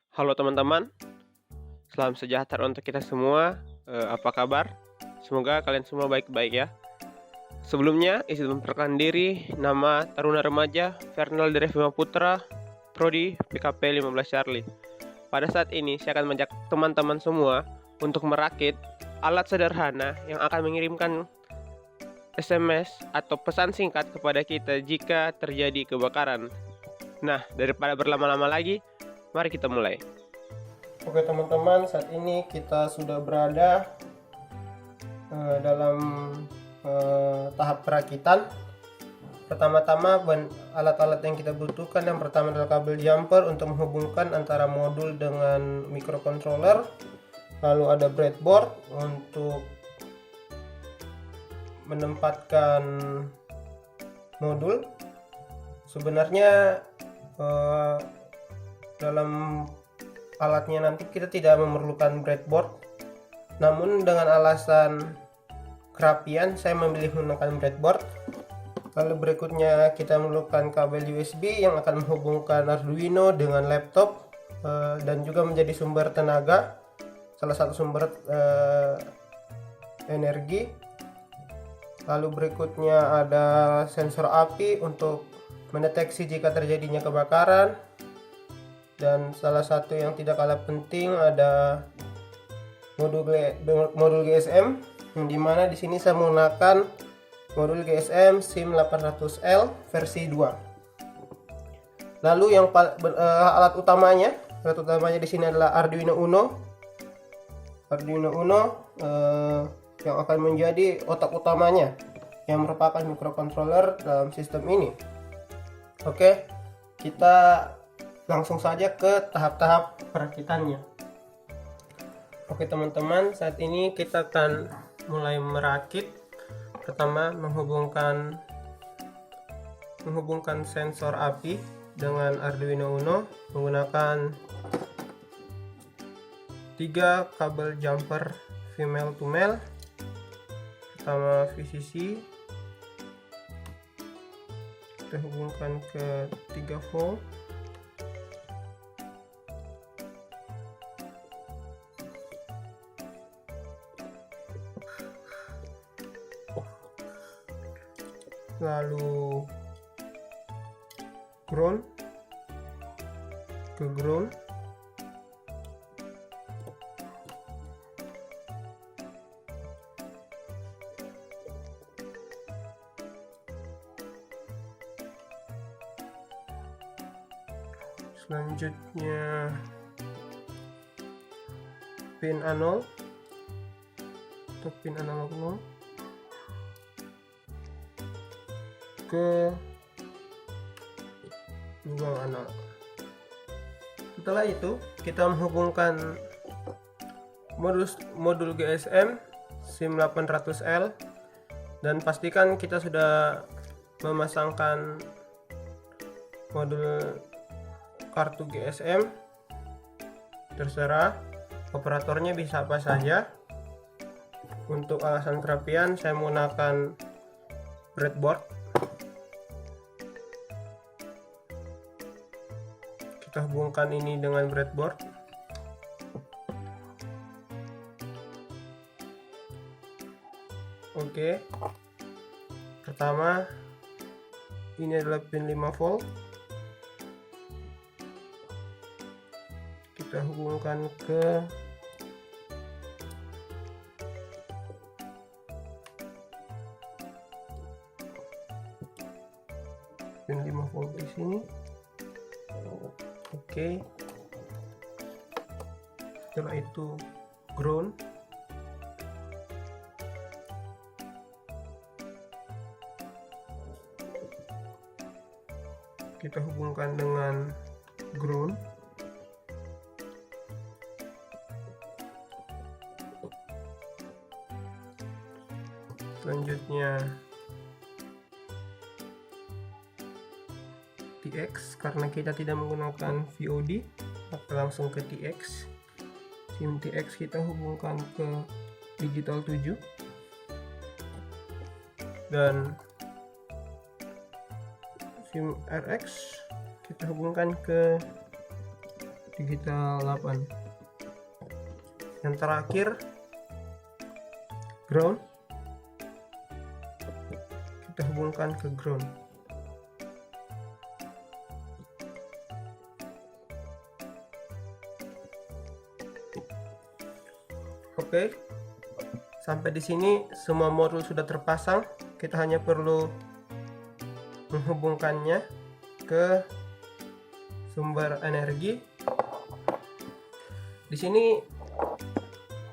Halo teman-teman, salam sejahtera untuk kita semua. Apa kabar? Semoga kalian semua baik-baik ya. Sebelumnya, izin memperkenalkan diri, nama Taruna Remaja Fernal Derevima Putra, Prodi PKP 15 Charlie. Pada saat ini, saya akan mengajak teman-teman semua untuk merakit alat sederhana yang akan mengirimkan SMS atau pesan singkat kepada kita jika terjadi kebakaran. Nah, daripada berlama-lama lagi, mari kita mulai. Oke teman-teman, saat ini kita sudah berada dalam tahap perakitan. Pertama-tama alat-alat yang kita butuhkan, yang pertama adalah kabel jumper untuk menghubungkan antara modul dengan microcontroller. Lalu ada breadboard untuk menempatkan modul. Sebenarnya dalam alatnya nanti kita tidak memerlukan breadboard, namun dengan alasan kerapian saya memilih menggunakan breadboard. Lalu berikutnya kita memerlukan kabel USB yang akan menghubungkan Arduino dengan laptop dan juga menjadi sumber tenaga, salah satu sumber energi. Lalu berikutnya ada sensor api untuk mendeteksi jika terjadinya kebakaran. Dan salah satu yang tidak kalah penting ada modul GSM, yang dimana di sini saya menggunakan modul GSM SIM800L versi 2. Lalu yang alat utamanya di sini adalah Arduino Uno yang akan menjadi otak utamanya, yang merupakan microcontroller dalam sistem ini. Oke, kita langsung saja ke tahap-tahap perakitannya. Oke teman-teman, saat ini kita akan mulai merakit. Pertama, menghubungkan sensor api dengan Arduino Uno menggunakan 3 kabel jumper female to male. Pertama VCC, kita hubungkan ke 3 volt. Lalu ground ke ground. Selanjutnya pin analog atau pin analog 0 ke lubang analog. Setelah itu kita menghubungkan modul GSM SIM800L dan pastikan kita sudah memasangkan modul kartu GSM. Terserah operatornya bisa apa saja. Untuk alasan kerapian saya menggunakan breadboard. Kita hubungkan ini dengan breadboard. Oke. Pertama, ini adalah pin 5 volt. Kita hubungkan ke pin 5 volt di sini. Oke. Setelah itu ground. Kita hubungkan dengan ground. Selanjutnya TX, karena kita tidak menggunakan VOD maka langsung ke TX. SIM TX kita hubungkan ke digital 7 dan SIM RX kita hubungkan ke digital 8. Yang terakhir ground, kita hubungkan ke ground. Oke, sampai di sini semua modul sudah terpasang. Kita hanya perlu menghubungkannya ke sumber energi. Di sini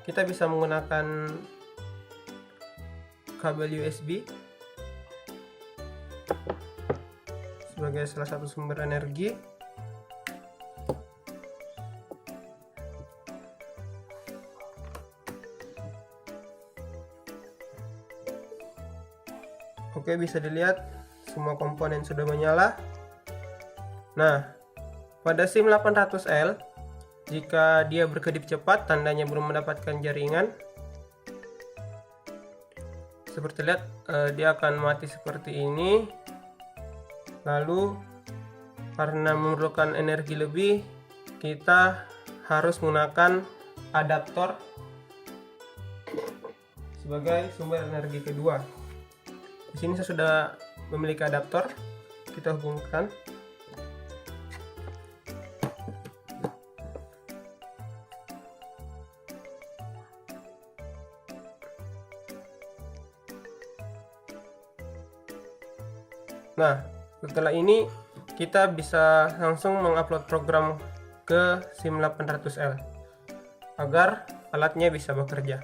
kita bisa menggunakan kabel USB sebagai salah satu sumber energi. Oke, bisa dilihat semua komponen sudah menyala. Nah, pada SIM 800L, jika dia berkedip cepat, tandanya belum mendapatkan jaringan. Seperti lihat, dia akan mati seperti ini. Lalu, karena memerlukan energi lebih, kita harus menggunakan adaptor sebagai sumber energi kedua. Di sini saya sudah memiliki adaptor, kita hubungkan. Nah, setelah ini kita bisa langsung mengupload program ke SIM 800L agar alatnya bisa bekerja.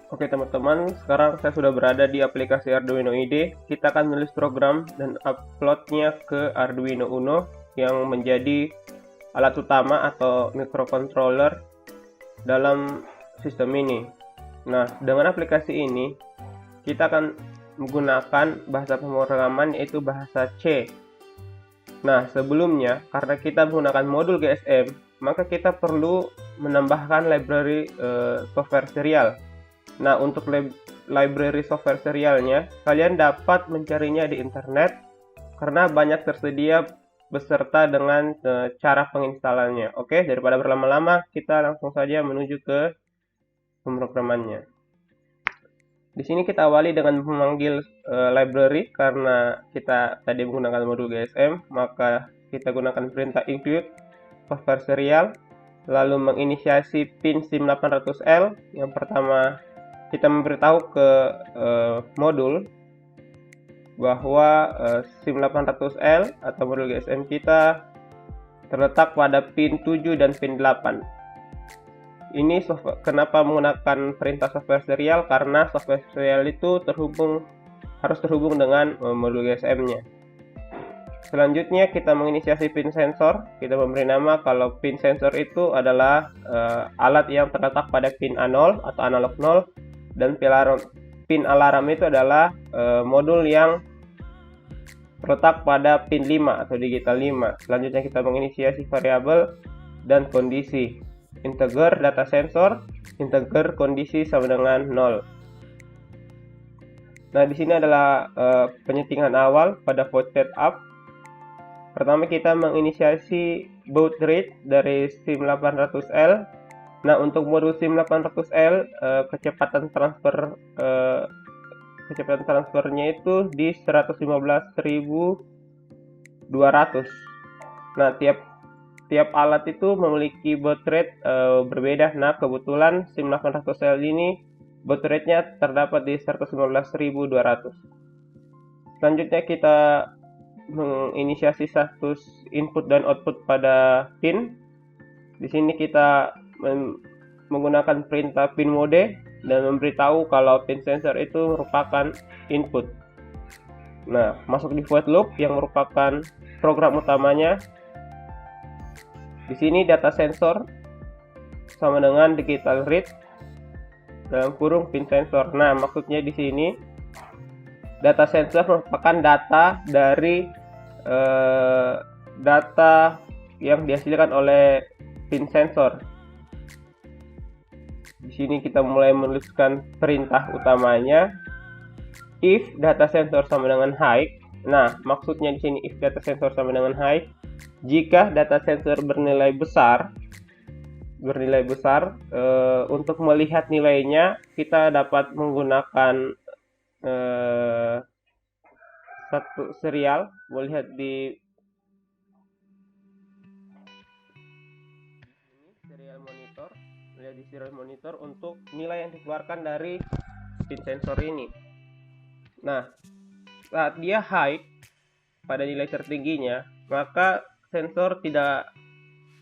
Oke teman-teman, sekarang saya sudah berada di aplikasi Arduino IDE. Kita akan menulis program dan uploadnya ke Arduino Uno yang menjadi alat utama atau microcontroller dalam sistem ini. Nah, dengan aplikasi ini kita akan menggunakan bahasa pemrograman yaitu bahasa C. Nah, sebelumnya karena kita menggunakan modul GSM, maka kita perlu menambahkan library software serial. Nah, untuk library software serialnya, kalian dapat mencarinya di internet karena banyak tersedia beserta dengan cara penginstalannya. Oke, daripada berlama-lama, kita langsung saja menuju ke pemrogramannya. Di sini kita awali dengan memanggil library karena kita tadi menggunakan modul GSM, maka kita gunakan perintah include software serial, lalu menginisiasi pin SIM 800L. Yang pertama, kita memberitahu ke modul bahwa SIM 800L atau modul GSM kita terletak pada pin 7 dan pin 8. Ini kenapa menggunakan perintah software serial? Karena software serial itu harus terhubung dengan modul GSM-nya. Selanjutnya kita menginisiasi pin sensor. Kita memberi nama kalau pin sensor itu adalah alat yang terletak pada pin A0 atau analog 0. Dan pin alarm itu adalah modul yang terletak pada pin 5 atau digital 5. Selanjutnya kita menginisiasi variabel dan kondisi. Integer data sensor, integer kondisi sama dengan 0. Nah, di sini adalah penyetingan awal pada void setup. Pertama kita menginisiasi baud rate dari SIM 800L. Nah, untuk modul SIM 800L kecepatan transfernya itu di 115.200. Nah, tiap alat itu memiliki baud rate berbeda. Nah, kebetulan SIM 800L ini baud rate-nya terdapat di 115.200. Selanjutnya kita menginisiasi status input dan output pada pin. Di sini kita menggunakan perintah pin mode dan memberitahu kalau pin sensor itu merupakan input. Nah, masuk di void loop yang merupakan program utamanya. Di sini data sensor sama dengan digital read dalam kurung pin sensor. Nah, maksudnya di sini data sensor merupakan data dari data yang dihasilkan oleh pin sensor. Di sini kita mulai menuliskan perintah utamanya. If data sensor sama dengan high. Nah, maksudnya di sini if data sensor sama dengan high, jika data sensor bernilai besar, untuk melihat nilainya kita dapat menggunakan satu serial. Melihat di serial monitor untuk nilai yang dikeluarkan dari pin sensor ini. Nah, saat dia high pada nilai tertingginya, maka sensor tidak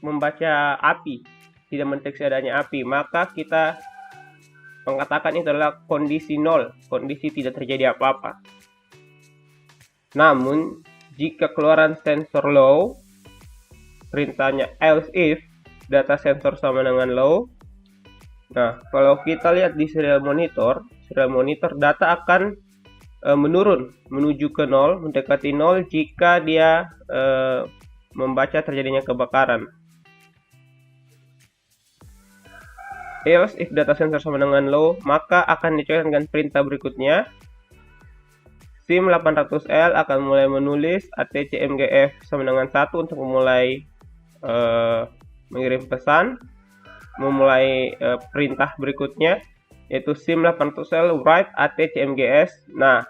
membaca api, tidak mendeteksi adanya api, maka kita mengatakan itu adalah kondisi nol, kondisi tidak terjadi apa-apa. Namun, jika keluaran sensor low, perintahnya else if data sensor sama dengan low. Nah, kalau kita lihat di serial monitor data akan menurun menuju ke nol, mendekati nol jika dia membaca terjadinya kebakaran. Else if data sensor sama dengan low, maka akan dicoret perintah berikutnya. SIM800L akan mulai menulis atcmgf sama dengan 1 untuk memulai mengirim pesan, memulai perintah berikutnya, yaitu SIM800L write atcmgs. Nah,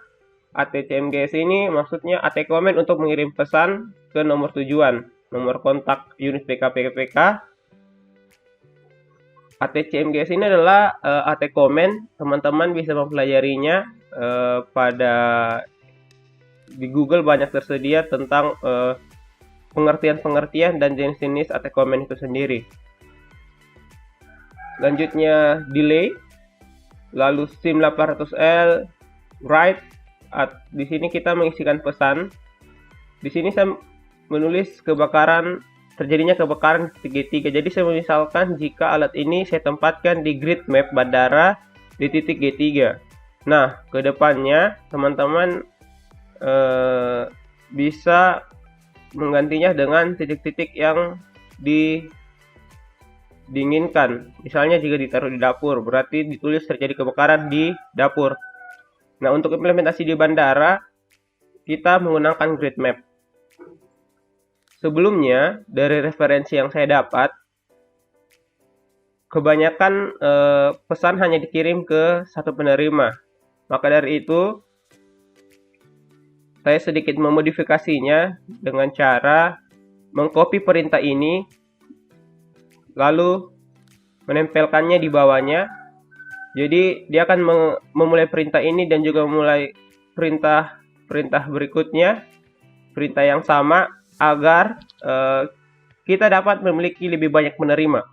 atcmgs ini maksudnya atcommand untuk mengirim pesan ke nomor tujuan, nomor kontak unit PKPK. atcmgs ini adalah atcommand, teman-teman bisa mempelajarinya di Google banyak tersedia tentang pengertian dan jenis-jenis atcommand itu sendiri. Selanjutnya delay, lalu SIM800L write. Di sini kita mengisikan pesan. Di sini saya menulis terjadinya kebakaran titik G3. Jadi saya misalkan jika alat ini saya tempatkan di grid map bandara di titik G3. Nah, kedepannya teman-teman bisa menggantinya dengan titik-titik yang diinginkan. Misalnya jika ditaruh di dapur, berarti ditulis terjadi kebakaran di dapur. Nah, untuk implementasi di bandara, kita menggunakan grid map. Sebelumnya, dari referensi yang saya dapat, kebanyakan pesan hanya dikirim ke satu penerima. Maka dari itu, saya sedikit memodifikasinya dengan cara mengcopy perintah ini, lalu menempelkannya di bawahnya. Jadi dia akan memulai perintah ini dan juga memulai perintah berikutnya, perintah yang sama, agar kita dapat memiliki lebih banyak penerima.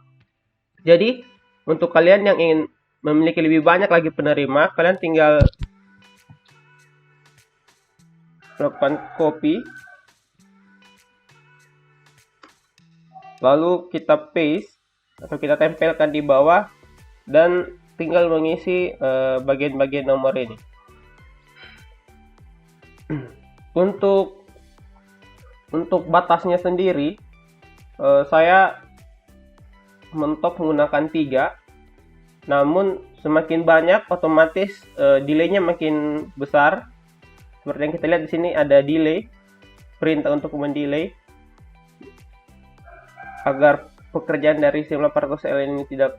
Jadi untuk kalian yang ingin memiliki lebih banyak lagi penerima, kalian tinggal melakukan copy, lalu kita paste atau kita tempelkan di bawah dan tinggal mengisi bagian-bagian nomor ini. Untuk batasnya sendiri, saya mentok menggunakan 3. Namun semakin banyak otomatis delaynya makin besar. Seperti yang kita lihat di sini ada delay, perintah untuk mendelay agar pekerjaan dari SIM800L ini tidak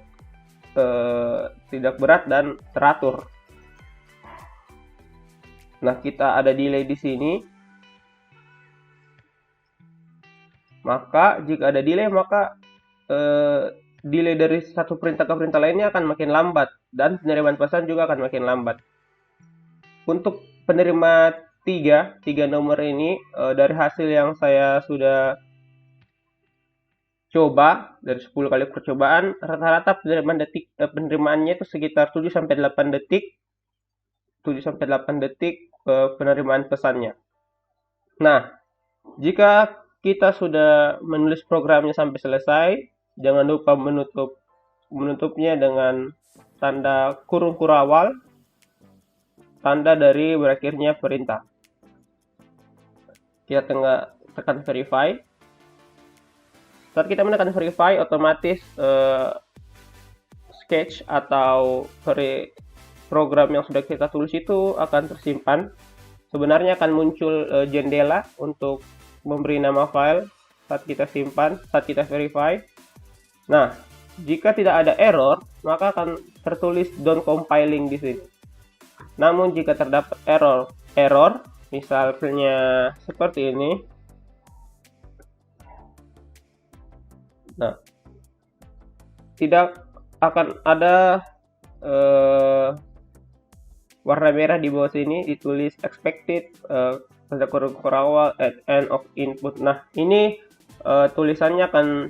berat dan teratur. Nah, kita ada delay di sini. Maka jika ada delay, maka delay dari satu perintah ke perintah lainnya akan makin lambat dan penerimaan pesan juga akan makin lambat. Untuk penerima 3 nomor ini, dari hasil yang saya sudah coba, dari 10 kali percobaan, rata-rata penerimaannya itu sekitar 7 sampai 8 detik. 7 sampai 8 detik penerimaan pesannya. Nah, jika kita sudah menulis programnya sampai selesai, jangan lupa menutupnya dengan tanda kurung kurawal, tanda dari berakhirnya perintah. Kita tekan verify. Saat kita menekan verify, otomatis sketch atau program yang sudah kita tulis itu akan tersimpan. Sebenarnya akan muncul jendela untuk memberi nama file saat kita simpan, saat kita verify. Nah, jika tidak ada error, maka akan tertulis don't compiling di sini. Namun jika terdapat error, misalnya seperti ini. Nah, tidak akan ada warna merah di bawah sini ditulis expected tanda kurung kurawal at end of input. Nah, ini tulisannya akan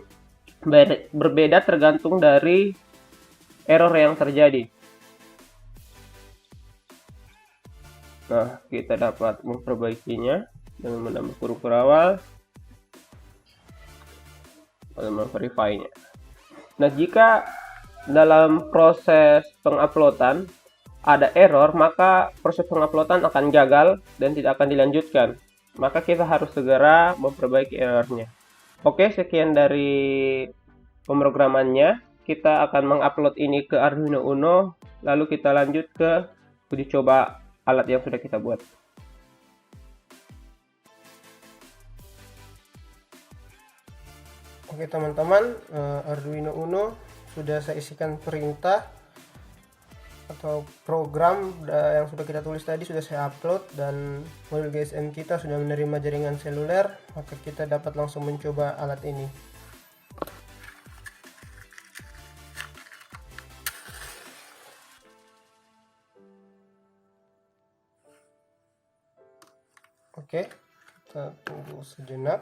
berbeda tergantung dari error yang terjadi. Nah, kita dapat memperbaikinya dengan menambah kurung kurawal dan memverify-nya. Nah, jika dalam proses penguploadan ada error, maka proses penguploadan akan gagal dan tidak akan dilanjutkan. Maka kita harus segera memperbaiki errornya. Oke, sekian dari pemrogramannya. Kita akan mengupload ini ke Arduino Uno, lalu kita lanjut ke uji coba alat yang sudah kita buat. Oke teman-teman, Arduino Uno sudah saya isikan perintah atau program yang sudah kita tulis tadi, sudah saya upload, dan modul GSM kita sudah menerima jaringan seluler. Maka kita dapat langsung mencoba alat ini. Oke, kita tunggu sejenak.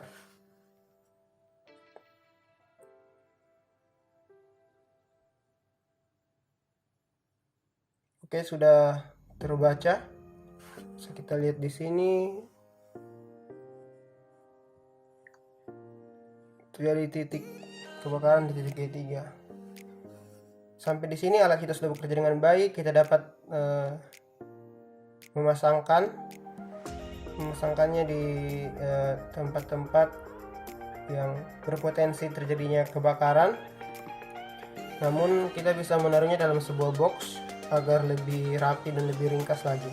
Oke, sudah terbaca. Bisa kita lihat di sini. Terjadi titik kebakaran di titik E3. Sampai di sini alat kita sudah bekerja dengan baik. Kita dapat memasangkannya di tempat-tempat yang berpotensi terjadinya kebakaran. Namun kita bisa menaruhnya dalam sebuah box agar lebih rapi dan lebih ringkas lagi.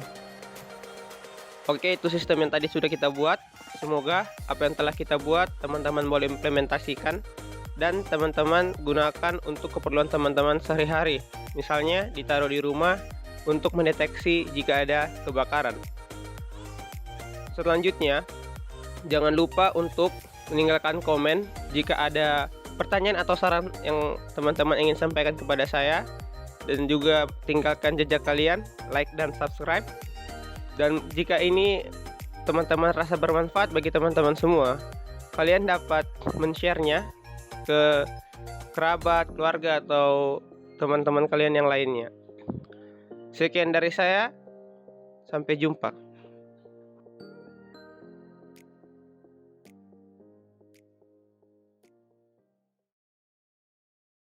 Oke, itu sistem yang tadi sudah kita buat. Semoga apa yang telah kita buat teman-teman boleh implementasikan dan teman-teman gunakan untuk keperluan teman-teman sehari-hari. Misalnya ditaruh di rumah untuk mendeteksi jika ada kebakaran. Selanjutnya, jangan lupa untuk meninggalkan komen jika ada pertanyaan atau saran yang teman-teman ingin sampaikan kepada saya. Dan juga tinggalkan jejak kalian, like dan subscribe. Dan jika ini teman-teman rasa bermanfaat bagi teman-teman semua, kalian dapat men-share-nya ke kerabat, keluarga, atau teman-teman kalian yang lainnya. Sekian dari saya, sampai jumpa.